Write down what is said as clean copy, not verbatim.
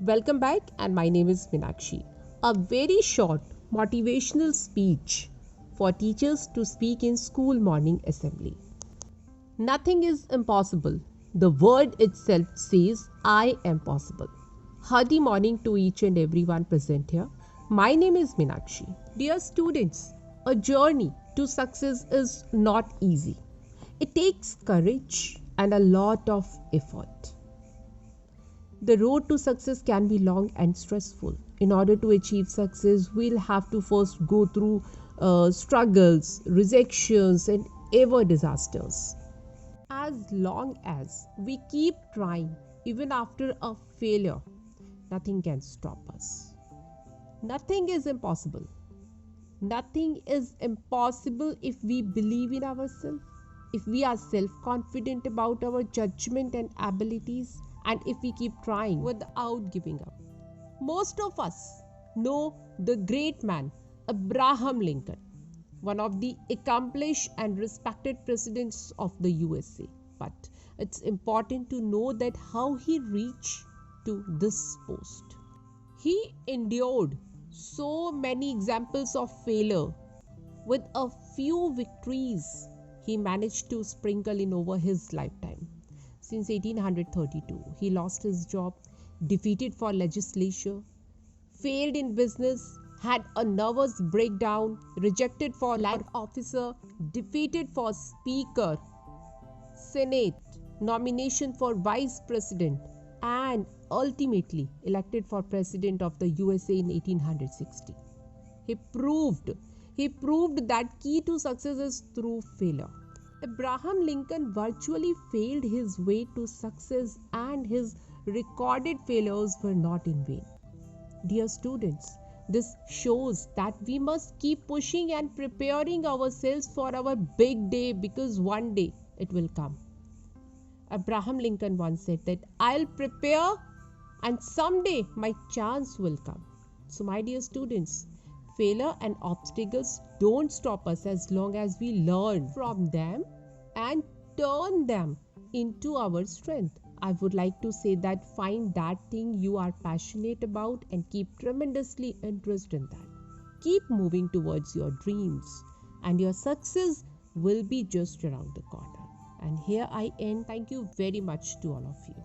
Welcome back, and my name is Meenakshi. A very short motivational speech for teachers to speak in school morning assembly. Nothing is impossible. The word itself says, I am possible. Hearty morning to each and everyone present here. My name is Meenakshi. Dear students, a journey to success is not easy. It takes courage and a lot of effort. The road to success can be long and stressful. In order to achieve success, we'll have to first go through struggles, rejections, and ever disasters. As long as we keep trying, even after a failure, nothing can stop us. Nothing is impossible. Nothing is impossible if we believe in ourselves, if we are self confident about our judgment and abilities, and if we keep trying without giving up. Most of us know the great man, Abraham Lincoln, one of the accomplished and respected presidents of the USA. But it's important to know that how he reached to this post. He endured so many examples of failure. With a few victories, he managed to sprinkle in over his lifetime. Since 1832, he lost his job, defeated for legislature, failed in business, had a nervous breakdown, rejected for land officer, defeated for speaker, senate, nomination for vice president, and ultimately elected for president of the USA in 1860. He proved that key to success is through failure. Abraham Lincoln virtually failed his way to success, and his recorded failures were not in vain. Dear students, this shows that we must keep pushing and preparing ourselves for our big day, because one day it will come. Abraham Lincoln once said that I'll prepare and someday my chance will come. So, my dear students, failure and obstacles don't stop us as long as we learn from them and turn them into our strength. I would like to say that find that thing you are passionate about and keep tremendously interested in that. Keep moving towards your dreams, and your success will be just around the corner. And here I end. Thank you very much to all of you.